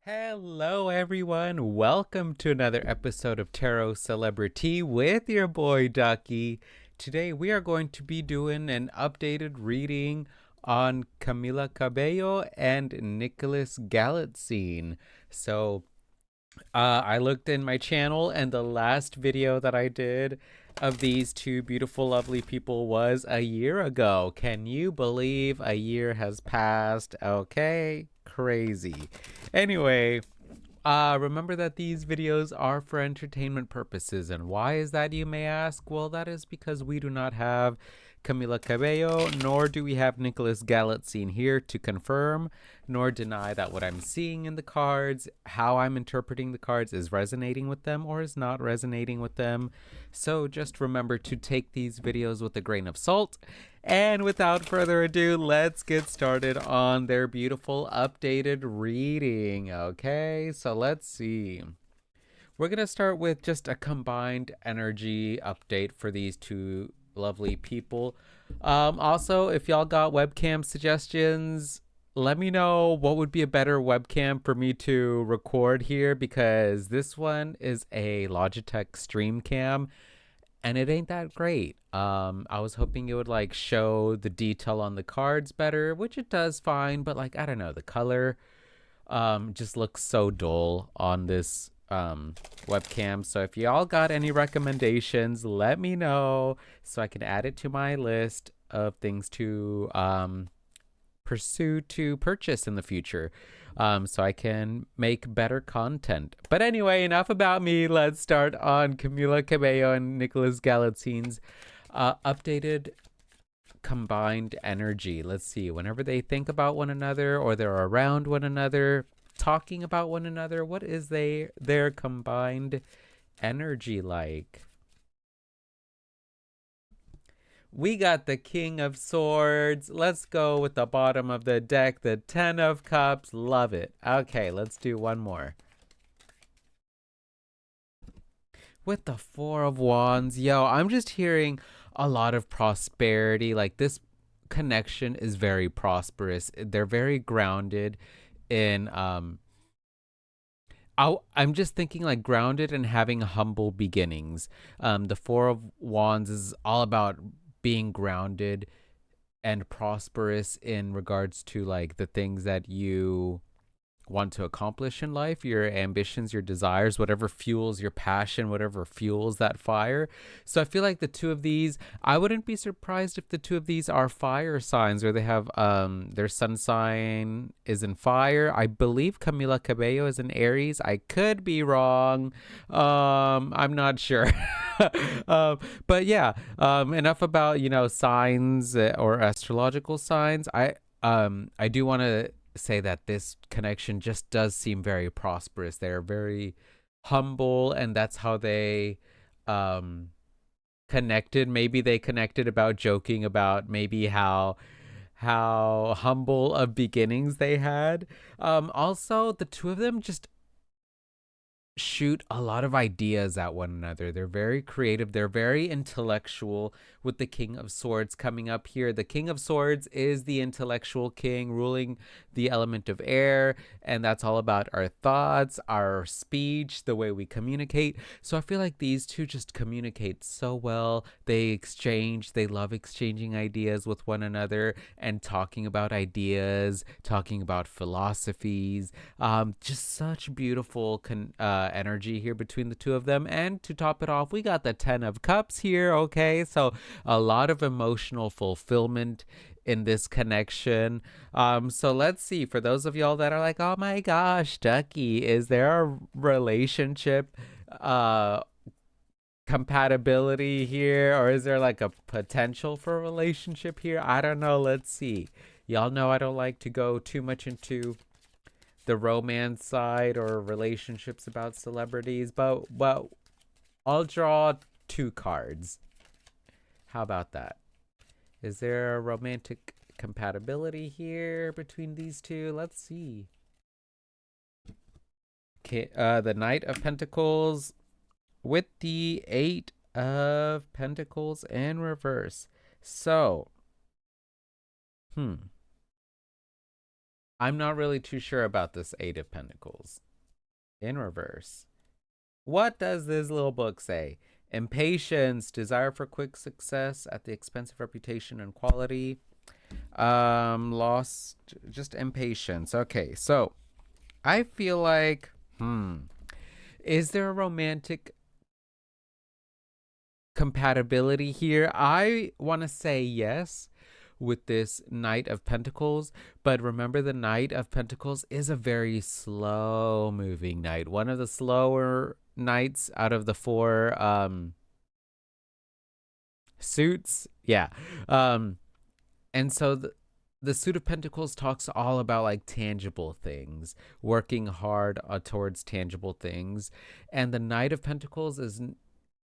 Hello, everyone. Welcome to another episode of TarotCelebritea with your boy Ducky. Today, we are going to be doing an updated reading on Camila Cabello and Nicholas Galitzine. I looked in my channel, and the last video that I did of these two beautiful, lovely people was a year ago. Can you believe a year has passed? Okay, crazy. Anyway, remember that these videos are for entertainment purposes. And why is that, you may ask? Well, that is because we do not have Camila Cabello, nor do we have Nicholas Galitzine here to confirm nor deny that what I'm seeing in the cards, how I'm interpreting the cards, is resonating with them or is not resonating with them. So just remember to take these videos with a grain of salt. And without further ado, let's get started on their beautiful updated reading. Okay, so let's see. We're going to start with just a combined energy update for these two lovely people. Also, if y'all got webcam suggestions, let me know what would be a better webcam for me to record here, because this one is a Logitech Stream Cam and it ain't that great. I was hoping it would like show the detail on the cards better, which it does fine, but like I don't know, the color just looks so dull on this webcam. So if y'all got any recommendations, let me know so I can add it to my list of things to pursue to purchase in the future, so I can make better content. But anyway, enough about me. Let's start on Camila Cabello and Nicholas Galitzine's updated combined energy. Let's see. Whenever they think about one another or they're around one another, talking about one another, what is their combined energy like? We got the King of Swords. Let's go with the bottom of the deck, the Ten of Cups. Love it. Okay, let's do one more. With the Four of Wands. Yo, I'm just hearing a lot of prosperity. Like, this connection is very prosperous. They're very grounded in I'm just thinking like grounded and having humble beginnings. The Four of Wands is all about being grounded and prosperous in regards to like the things that you want to accomplish in life, your ambitions, your desires, whatever fuels your passion, whatever fuels that fire. So I feel like the two of these, I wouldn't be surprised if the two of these are fire signs, or they have their sun sign is in fire. I believe Camila Cabello is in Aries. I could be wrong. I'm not sure. But yeah, enough about, signs or astrological signs. I do want to say that this connection just does seem very prosperous. They're very humble, and that's how they connected. Maybe they connected about joking about maybe how humble of beginnings they had. Also, the two of them just shoot a lot of ideas at one another. They're very creative. They're very intellectual, with the King of Swords coming up here. The King of Swords is the intellectual king ruling the element of air, and that's all about our thoughts, our speech, the way we communicate. So I feel like these two just communicate so well. They love exchanging ideas with one another and talking about ideas, talking about philosophies. Just such beautiful energy here between the two of them. And to top it off, we got the Ten of Cups here. Okay, so a lot of emotional fulfillment in this connection. So let's see, for those of y'all that are like, oh my gosh, Ducky, is there a relationship compatibility here, or is there like a potential for a relationship here? I don't know. Let's see. Y'all know I don't like to go too much into the romance side or relationships about celebrities, but I'll draw two cards. How about that? Is there a romantic compatibility here between these two? Let's see. Okay, the Knight of Pentacles with the Eight of Pentacles in reverse. So, I'm not really too sure about this Eight of Pentacles in reverse. What does this little book say? Impatience, desire for quick success at the expense of reputation and quality. Lost, just impatience. Okay, so I feel like, is there a romantic compatibility here? I want to say yes with this Knight of Pentacles, but remember the Knight of Pentacles is a very slow moving knight, one of the slower knights out of the four suits. Yeah. And so the suit of pentacles talks all about like tangible things, working hard towards tangible things, and the Knight of Pentacles is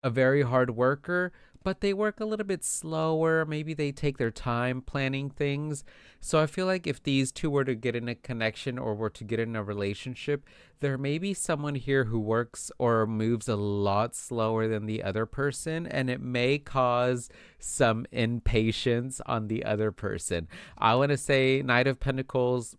a very hard worker, but they work a little bit slower. Maybe they take their time planning things. So I feel like if these two were to get in a connection or were to get in a relationship, there may be someone here who works or moves a lot slower than the other person, and it may cause some impatience on the other person. I want to say Knight of Pentacles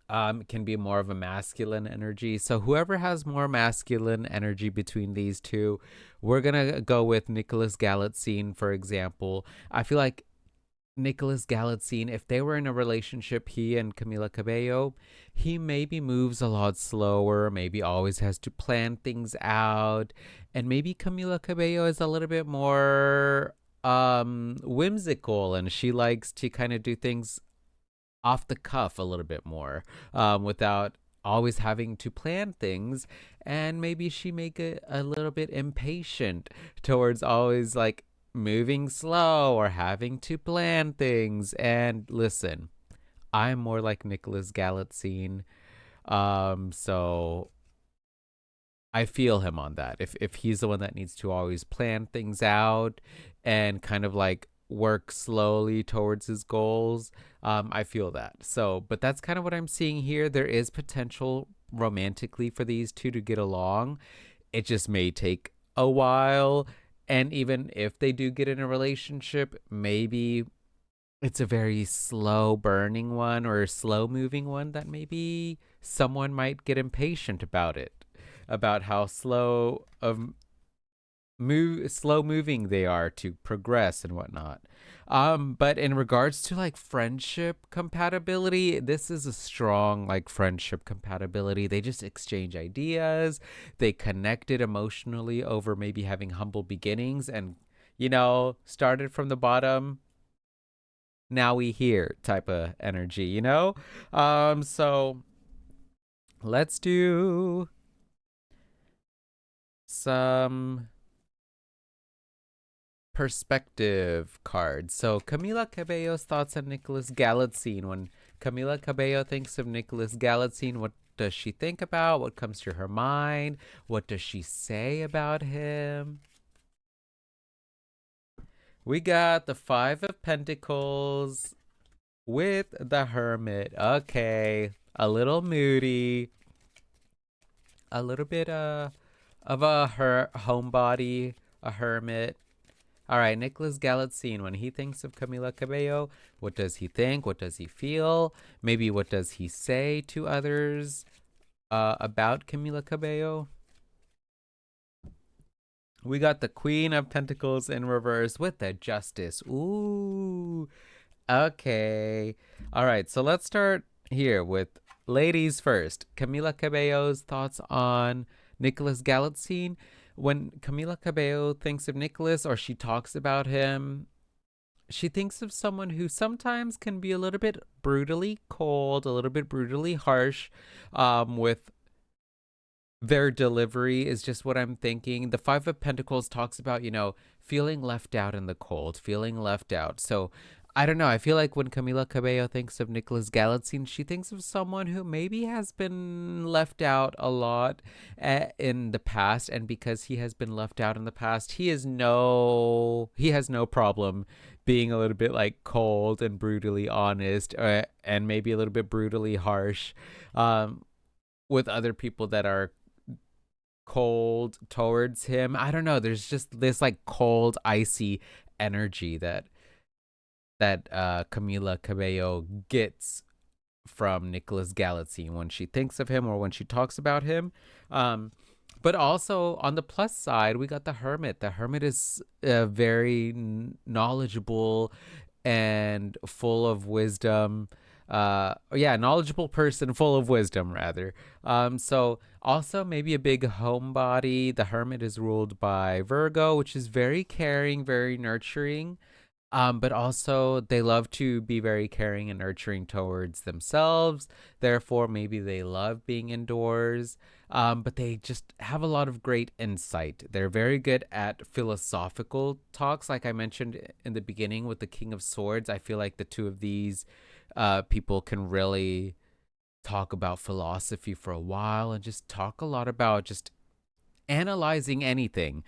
can be more of a masculine energy. So whoever has more masculine energy between these two, we're gonna go with Nicholas Galitzine, for example. I feel like Nicholas Galitzine, if they were in a relationship, he and Camila Cabello, he maybe moves a lot slower, maybe always has to plan things out, and maybe Camila Cabello is a little bit more whimsical, and she likes to kind of do things off the cuff a little bit more, without always having to plan things. And maybe she make it a little bit impatient towards always like moving slow or having to plan things. And listen, I'm more like Nicholas Galitzine. So I feel him on that. If he's the one that needs to always plan things out and kind of like work slowly towards his goals, I feel that. So, but that's kind of what I'm seeing here. There is potential romantically for these two to get along. It just may take a while. And even if they do get in a relationship, maybe it's a very slow burning one or a slow moving one that maybe someone might get impatient about it, about how slow moving they are to progress and whatnot. But in regards to like friendship compatibility, this is a strong like friendship compatibility. They just exchange ideas, they connected emotionally over maybe having humble beginnings, and started from the bottom, now we here type of energy. So let's do some perspective cards. So Camila Cabello's thoughts on Nicholas Galitzine. When Camila Cabello thinks of Nicholas Galitzine, what does she think about? What comes to her mind? What does she say about him? We got the Five of Pentacles with the Hermit. Okay, a little moody, a little bit of a homebody, a hermit. All right, Nicholas Galitzine, when he thinks of Camila Cabello, what does he think? What does he feel? Maybe what does he say to others about Camila Cabello? We got the Queen of Pentacles in reverse with the Justice. Ooh, okay. All right, so let's start here with ladies first. Camila Cabello's thoughts on Nicholas Galitzine. When Camila Cabello thinks of Nicholas or she talks about him, she thinks of someone who sometimes can be a little bit brutally cold, a little bit brutally harsh, with their delivery is just what I'm thinking. The Five of Pentacles talks about, feeling left out in the cold, feeling left out. So I don't know. I feel like when Camila Cabello thinks of Nicholas Galitzine, she thinks of someone who maybe has been left out a lot in the past, and because he has been left out in the past, he has no problem being a little bit like cold and brutally honest, and maybe a little bit brutally harsh, with other people that are cold towards him. I don't know. There's just this like cold, icy energy that Camila Cabello gets from Nicholas Galitzine when she thinks of him or when she talks about him. Um, but also on the plus side, we got the Hermit. The Hermit is very knowledgeable and full of wisdom. Yeah, knowledgeable person full of wisdom, rather. So also maybe a big homebody. The Hermit is ruled by Virgo, which is very caring, very nurturing. But also they love to be very caring and nurturing towards themselves. Therefore, maybe they love being indoors. But they just have a lot of great insight. They're very good at philosophical talks, like I mentioned in the beginning with the King of Swords. I feel like the two of these people can really talk about philosophy for a while and just talk a lot about just analyzing anything.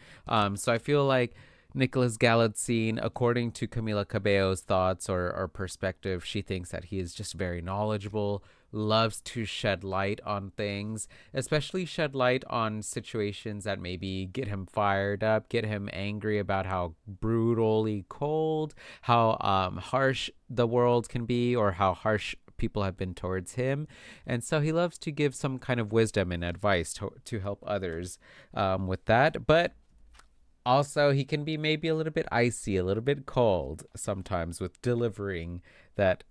So I feel like Nicholas Galitzine, according to Camila Cabello's thoughts or perspective, she thinks that he is just very knowledgeable, loves to shed light on things, especially shed light on situations that maybe get him fired up, get him angry about how brutally cold, how harsh the world can be, or how harsh people have been towards him. And so he loves to give some kind of wisdom and advice to help others with that. But also, he can be maybe a little bit icy, a little bit cold sometimes with delivering that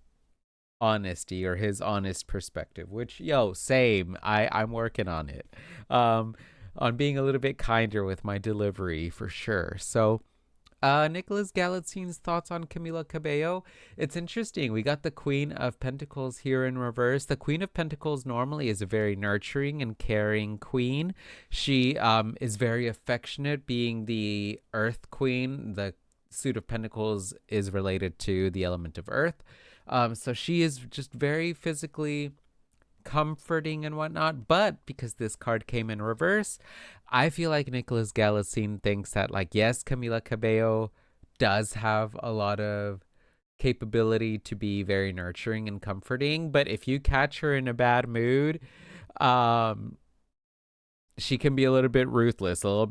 honesty or his honest perspective, which, yo, same. I'm working on it. On being a little bit kinder with my delivery for sure. So, Nicholas Galitzine's thoughts on Camila Cabello. It's interesting. We got the Queen of Pentacles here in reverse. The Queen of Pentacles normally is a very nurturing and caring queen. She is very affectionate, being the Earth Queen. The suit of Pentacles is related to the element of Earth. So she is just very physically comforting and whatnot. But because this card came in reverse, I feel like Nicholas Galitzine thinks that, like, yes, Camila Cabello does have a lot of capability to be very nurturing and comforting, but if you catch her in a bad mood, she can be a little bit ruthless, a little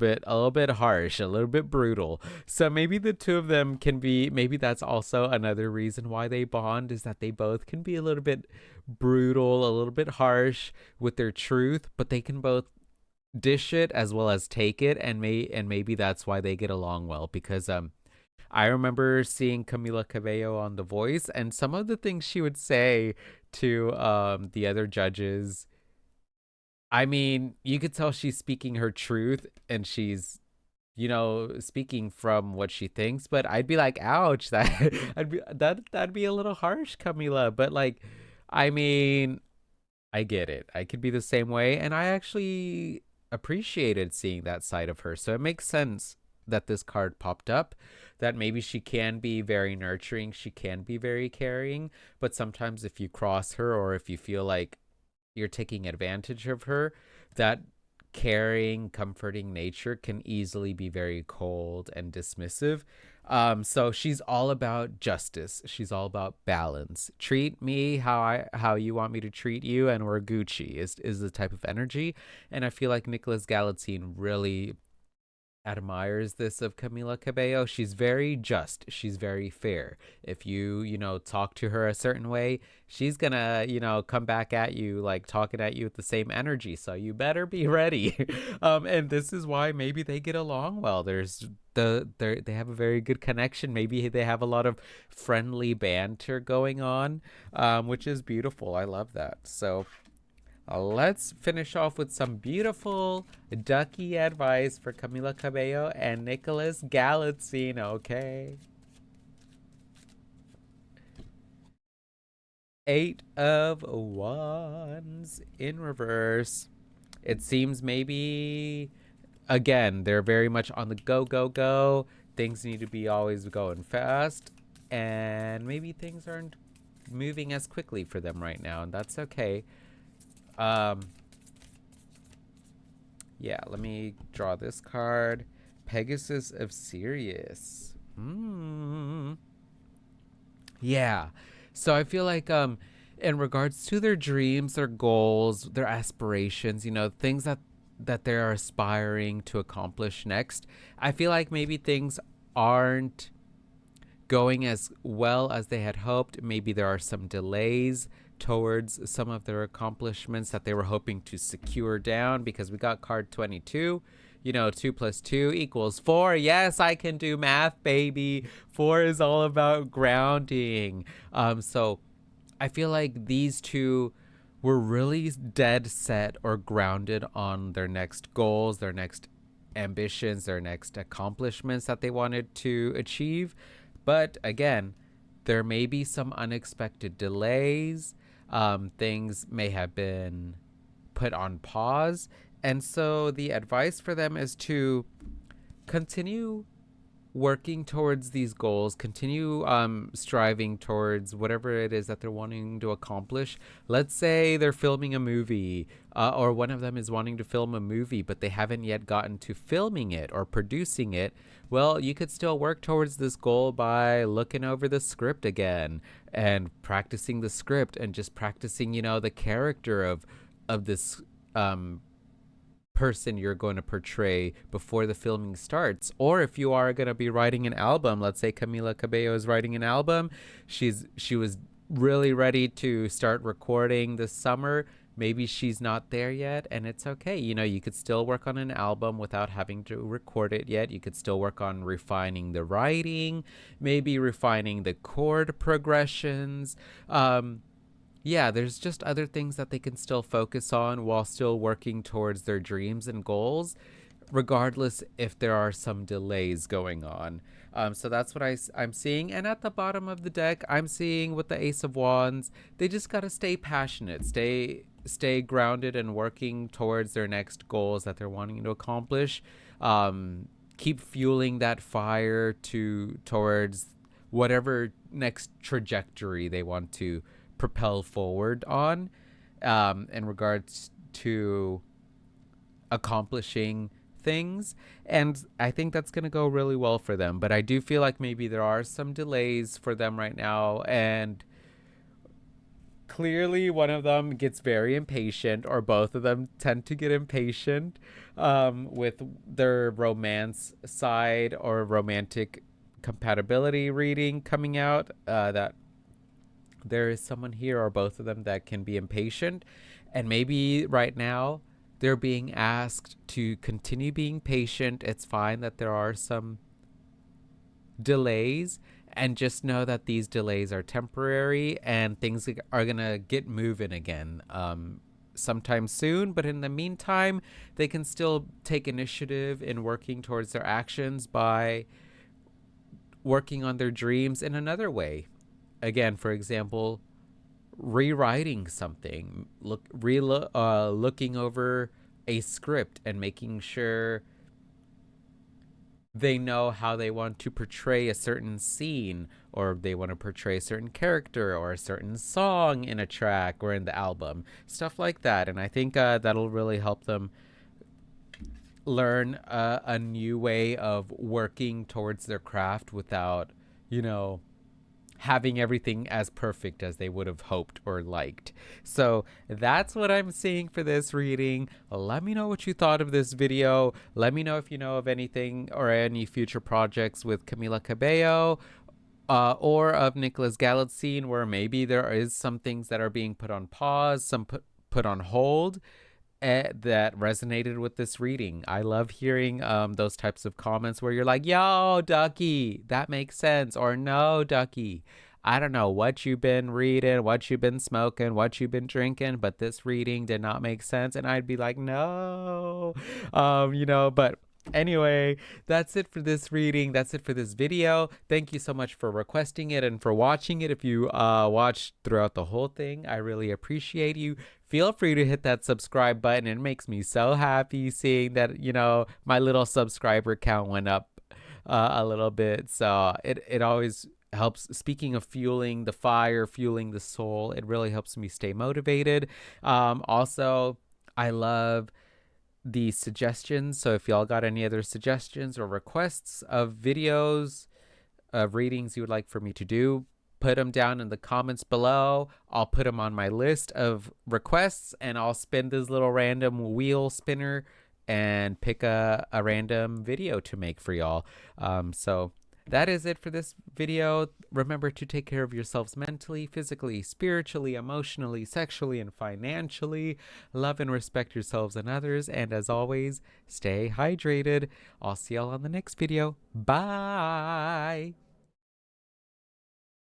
bit harsh, a little bit brutal. So maybe the two of them can be, maybe that's also another reason why they bond, is that they both can be a little bit brutal, a little bit harsh with their truth, but they can both dish it as well as take it, and maybe that's why they get along well. Because I remember seeing Camila Cabello on The Voice, and some of the things she would say to the other judges, I mean, you could tell she's speaking her truth and she's, speaking from what she thinks. But I'd be like, ouch, that'd be a little harsh, Camila. But like, I mean, I get it. I could be the same way, and I actually appreciated seeing that side of her. So it makes sense that this card popped up, that maybe she can be very nurturing, she can be very caring, but sometimes if you cross her or if you feel like you're taking advantage of her, that caring, comforting nature can easily be very cold and dismissive. So she's all about justice. She's all about balance. Treat me how you want me to treat you, and we're Gucci is the type of energy. And I feel like Nicholas Galitzine really admires this of Camila Cabello. She's very just. She's very fair. If you talk to her a certain way, she's gonna, come back at you like talking at you with the same energy. So you better be ready. And this is why maybe they get along well. They have a very good connection. Maybe they have a lot of friendly banter going on, which is beautiful. I love that. So let's finish off with some beautiful ducky advice for Camila Cabello and Nicholas Galitzine, okay? 8 of Wands in reverse. It seems maybe, again, they're very much on the go, go, go. Things need to be always going fast. And maybe things aren't moving as quickly for them right now, and that's okay. Yeah, let me draw this card. Pegasus of Sirius. Yeah. So I feel like in regards to their dreams, their goals, their aspirations, things that they're aspiring to accomplish next, I feel like maybe things aren't going as well as they had hoped. Maybe there are some delays towards some of their accomplishments that they were hoping to secure down, because we got card 22. 2 plus 2 equals 4. Yes, I can do math, baby. 4 is all about grounding. So I feel like these two were really dead set or grounded on their next goals, their next ambitions, their next accomplishments that they wanted to achieve. But again, there may be some unexpected delays. Things may have been put on pause. And so the advice for them is to continue working towards these goals, continue striving towards whatever it is that they're wanting to accomplish. Let's say they're filming a movie, or one of them is wanting to film a movie, but they haven't yet gotten to filming it or producing it. Well, you could still work towards this goal by looking over the script again and practicing the script and just practicing, the character of this person you're going to portray before the filming starts. Or if you are going to be writing an album, let's say Camila Cabello is writing an album, she was really ready to start recording this summer. Maybe she's not there yet, and it's okay. You could still work on an album without having to record it yet. You could still work on refining the writing, maybe refining the chord progressions. Yeah, there's just other things that they can still focus on while still working towards their dreams and goals, regardless if there are some delays going on. So that's what I'm seeing. And at the bottom of the deck, I'm seeing with the Ace of Wands, they just got to stay passionate, stay grounded and working towards their next goals that they're wanting to accomplish. Keep fueling that fire towards whatever next trajectory they want to propel forward on, in regards to accomplishing things. And I think that's going to go really well for them. But I do feel like maybe there are some delays for them right now, and clearly one of them gets very impatient, or both of them tend to get impatient with their romance side or romantic compatibility reading coming out, that there is someone here or both of them that can be impatient. And maybe right now they're being asked to continue being patient. It's fine that there are some delays, and just know that these delays are temporary and things are going to get moving again sometime soon. But in the meantime, they can still take initiative in working towards their actions by working on their dreams in another way. Again, for example, rewriting something, looking over a script and making sure they know how they want to portray a certain scene, or they want to portray a certain character or a certain song in a track or in the album, stuff like that. And I think that'll really help them learn a new way of working towards their craft without, having everything as perfect as they would have hoped or liked. So that's what I'm seeing for this reading. Let me know what you thought of this video. Let me know if you know of anything or any future projects with Camila Cabello, or of Nicholas Galitzine, where maybe there is some things that are being put on pause, some put on hold, that resonated with this reading. I love hearing those types of comments where you're like, yo, Ducky, that makes sense. Or no, Ducky, I don't know what you've been reading, what you've been smoking, what you've been drinking, but this reading did not make sense. And I'd be like, no, but anyway, that's it for this reading. That's it for this video. Thank you so much for requesting it and for watching it. If you watched throughout the whole thing, I really appreciate you. Feel free to hit that subscribe button. It makes me so happy seeing that, my little subscriber count went up a little bit. So it always helps. Speaking of fueling the fire, fueling the soul, it really helps me stay motivated. Also, I love the suggestions. So if y'all got any other suggestions or requests of videos, of readings you would like for me to do, put them down in the comments below. I'll put them on my list of requests, and I'll spin this little random wheel spinner and pick a random video to make for y'all. So that is it for this video. Remember to take care of yourselves mentally, physically, spiritually, emotionally, sexually, and financially. Love and respect yourselves and others. And as always, stay hydrated. I'll see y'all on the next video. Bye.